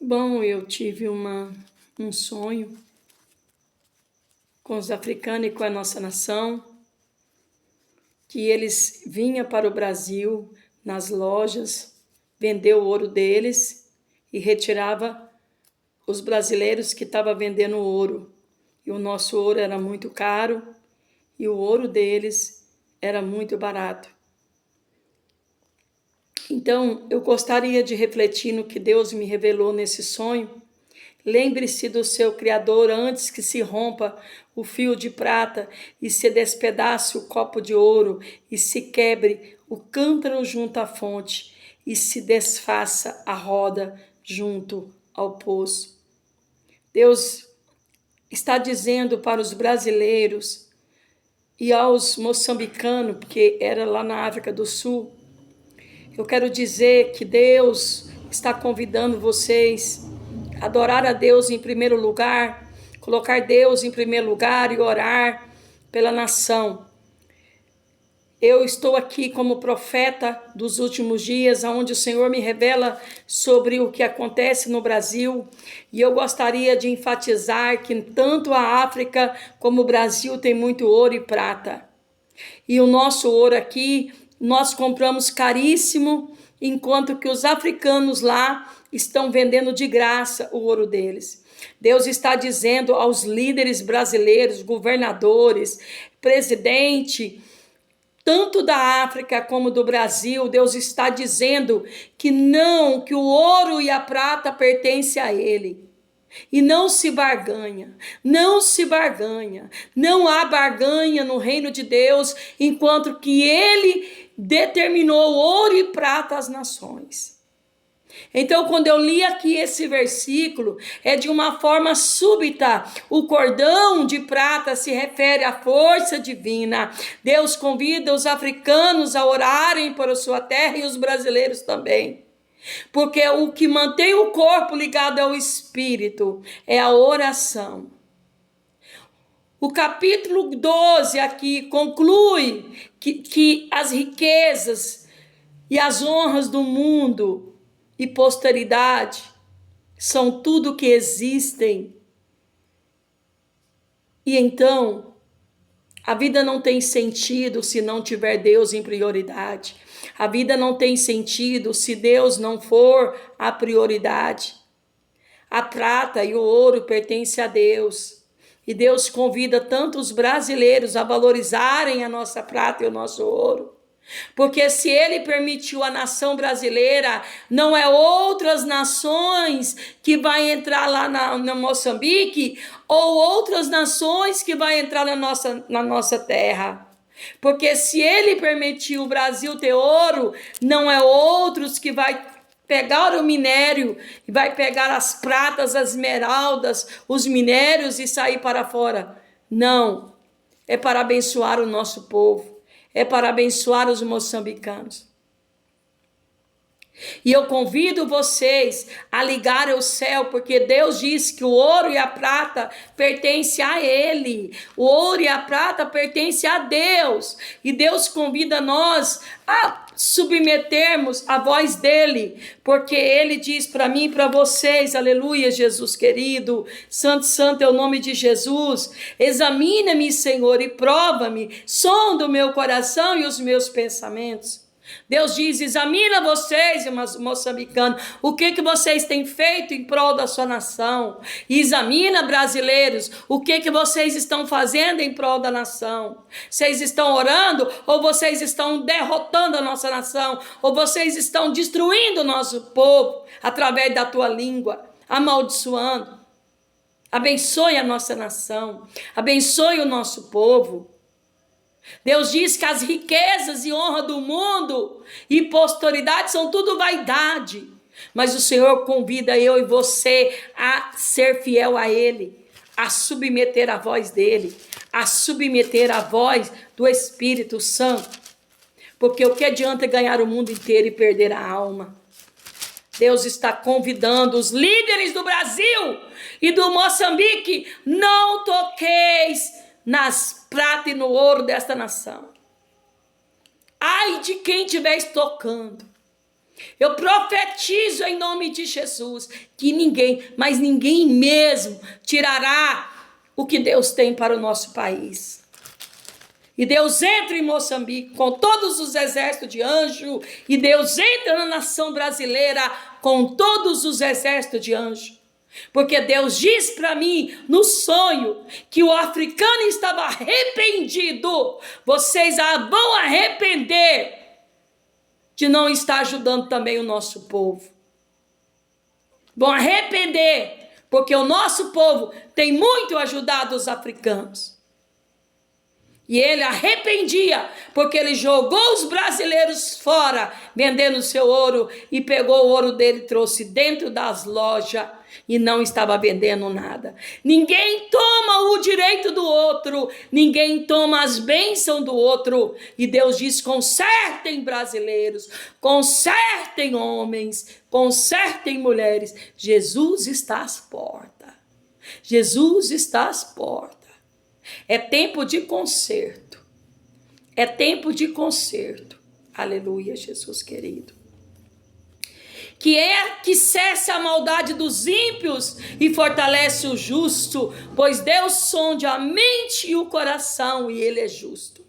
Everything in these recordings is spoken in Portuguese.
Bom, eu tive um sonho com os africanos e com a nossa nação, que eles vinham para o Brasil nas lojas, vender o ouro deles e retirava os brasileiros que estavam vendendo ouro. E o nosso ouro era muito caro e o ouro deles era muito barato. Então, eu gostaria de refletir no que Deus me revelou nesse sonho. Lembre-se do seu Criador antes que se rompa o fio de prata e se despedace o copo de ouro e se quebre o cântaro junto à fonte e se desfaça a roda junto ao poço. Deus está dizendo para os brasileiros e aos moçambicanos, porque era lá na África do Sul, eu quero dizer que Deus está convidando vocês a adorar a Deus em primeiro lugar, colocar Deus em primeiro lugar e orar pela nação. Eu estou aqui como profeta dos últimos dias, onde o Senhor me revela sobre o que acontece no Brasil, e eu gostaria de enfatizar que tanto a África como o Brasil tem muito ouro e prata. E o nosso ouro aqui, nós compramos caríssimo, enquanto que os africanos lá estão vendendo de graça o ouro deles. Deus está dizendo aos líderes brasileiros, governadores, presidente, tanto da África como do Brasil, Deus está dizendo que não, que o ouro e a prata pertencem a Ele. E não se barganha, não se barganha, não há barganha no reino de Deus, enquanto que Ele determinou ouro e prata às nações. Então, quando eu li aqui esse versículo, é de uma forma súbita. O cordão de prata se refere à força divina. Deus convida os africanos a orarem por sua terra e os brasileiros também. Porque o que mantém o corpo ligado ao espírito é a oração. O capítulo 12 aqui conclui que as riquezas e as honras do mundo e posteridade são tudo que existem. E então, a vida não tem sentido se não tiver Deus em prioridade. A vida não tem sentido se Deus não for a prioridade. A prata e o ouro pertencem a Deus. E Deus convida tanto os brasileiros a valorizarem a nossa prata e o nosso ouro. Porque se Ele permitiu a nação brasileira, não é outras nações que vai entrar lá na Moçambique ou outras nações que vai entrar na nossa terra. Porque se Ele permitiu o Brasil ter ouro, não é outros que vai pegar o minério, vai pegar as pratas, as esmeraldas, os minérios e sair para fora. Não, é para abençoar o nosso povo. É para abençoar os moçambicanos. E eu convido vocês a ligarem o céu, porque Deus diz que o ouro e a prata pertencem a Ele. O ouro e a prata pertencem a Deus. E Deus convida nós a submetermos a voz dEle, porque Ele diz para mim e para vocês, aleluia, Jesus querido, santo, santo é o nome de Jesus, examina-me, Senhor, e prova-me, sonda o meu coração e os meus pensamentos. Deus diz, examina vocês, moçambicanos, o que vocês têm feito em prol da sua nação. Examina, brasileiros, o que vocês estão fazendo em prol da nação. Vocês estão orando ou vocês estão derrotando a nossa nação? Ou vocês estão destruindo o nosso povo através da tua língua, amaldiçoando? Abençoe a nossa nação, abençoe o nosso povo. Deus diz que as riquezas e honra do mundo e posteridade são tudo vaidade. Mas o Senhor convida eu e você a ser fiel a Ele, a submeter a voz dEle, a submeter a voz do Espírito Santo. Porque o que adianta ganhar o mundo inteiro e perder a alma? Deus está convidando os líderes do Brasil e do Moçambique, não toqueis nas prata e no ouro desta nação. Ai de quem estiver tocando. Eu profetizo em nome de Jesus que ninguém, mas ninguém mesmo, tirará o que Deus tem para o nosso país. E Deus entra em Moçambique com todos os exércitos de anjo. E Deus entra na nação brasileira com todos os exércitos de anjo. Porque Deus diz para mim no sonho que o africano estava arrependido. Vocês vão arrepender de não estar ajudando também o nosso povo. Vão arrepender, porque o nosso povo tem muito ajudado os africanos. E ele arrependia, porque ele jogou os brasileiros fora, vendendo seu ouro, e pegou o ouro dele e trouxe dentro das lojas, e não estava vendendo nada. Ninguém toma o direito do outro, ninguém toma as bênçãos do outro. E Deus diz: consertem brasileiros, consertem homens, consertem mulheres. Jesus está às portas. Jesus está às portas. É tempo de conserto. É tempo de conserto. Aleluia, Jesus querido. Que cesse a maldade dos ímpios e fortalece o justo, pois Deus sonde a mente e o coração, e Ele é justo.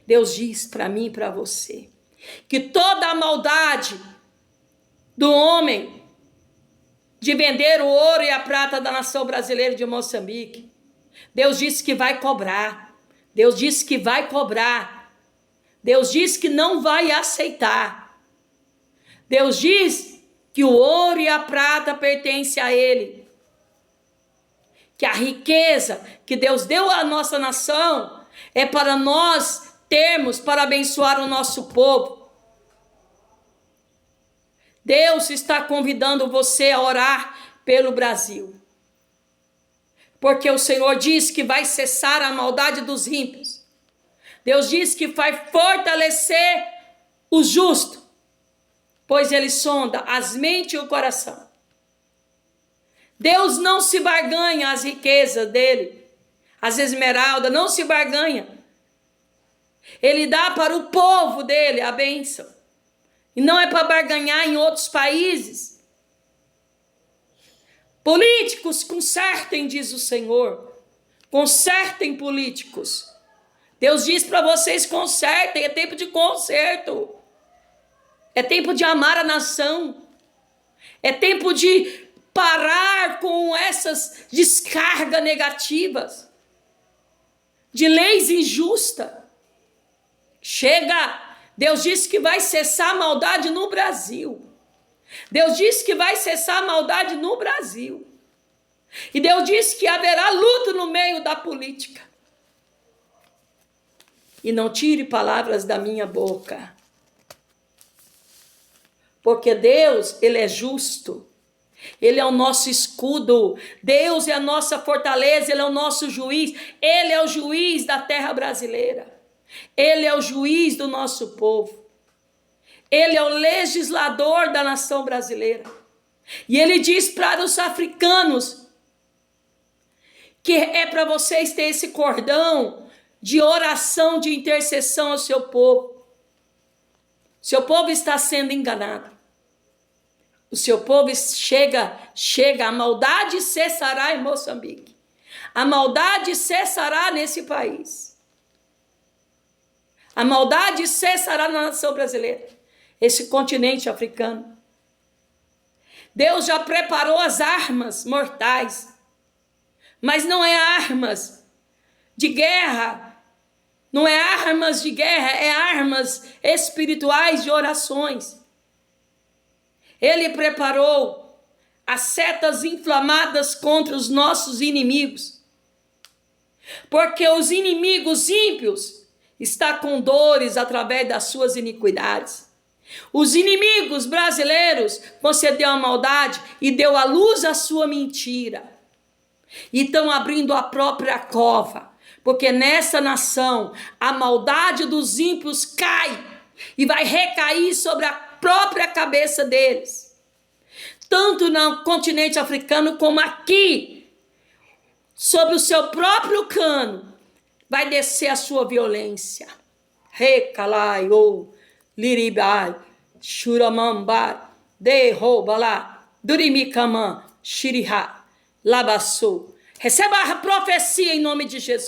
Deus diz para mim e para você que toda a maldade do homem de vender o ouro e a prata da nação brasileira de Moçambique, Deus disse que vai cobrar. Deus disse que vai cobrar. Deus disse que não vai aceitar. Deus diz que o ouro e a prata pertencem a Ele. Que a riqueza que Deus deu à nossa nação é para nós termos, para abençoar o nosso povo. Deus está convidando você a orar pelo Brasil. Porque o Senhor diz que vai cessar a maldade dos ímpios. Deus diz que vai fortalecer o justo, pois Ele sonda as mentes e o coração. Deus não se barganha as riquezas dele, as esmeraldas, não se barganha. Ele dá para o povo dele a bênção. E não é para barganhar em outros países. Políticos, consertem, diz o Senhor. Consertem, políticos. Deus diz para vocês: consertem, é tempo de conserto. É tempo de amar a nação. É tempo de parar com essas descargas negativas, de leis injustas. Chega! Deus disse que vai cessar a maldade no Brasil. Deus disse que vai cessar a maldade no Brasil. E Deus disse que haverá luto no meio da política. E não tire palavras da minha boca. Porque Deus, Ele é justo. Ele é o nosso escudo. Deus é a nossa fortaleza. Ele é o nosso juiz. Ele é o juiz da terra brasileira. Ele é o juiz do nosso povo. Ele é o legislador da nação brasileira. E Ele diz para os africanos que é para vocês ter esse cordão de oração, de intercessão ao seu povo. Seu povo está sendo enganado. O seu povo chega, a maldade cessará em Moçambique. A maldade cessará nesse país. A maldade cessará na nação brasileira, esse continente africano. Deus já preparou as armas mortais, mas não é armas de guerra, não é armas de guerra, é armas espirituais de orações. Ele preparou as setas inflamadas contra os nossos inimigos, porque os inimigos ímpios estão com dores através das suas iniquidades. Os inimigos brasileiros concedeu a maldade e deu à luz a sua mentira. E estão abrindo a própria cova, porque nessa nação a maldade dos ímpios cai e vai recair sobre a própria cabeça deles. Tanto no continente africano como aqui, sobre o seu próprio cano, vai descer a sua violência. Recalai ou liribai. Shuramambar, Derrobalá, Durimikaman, Shiriha, Labassou. Receba a profecia em nome de Jesus.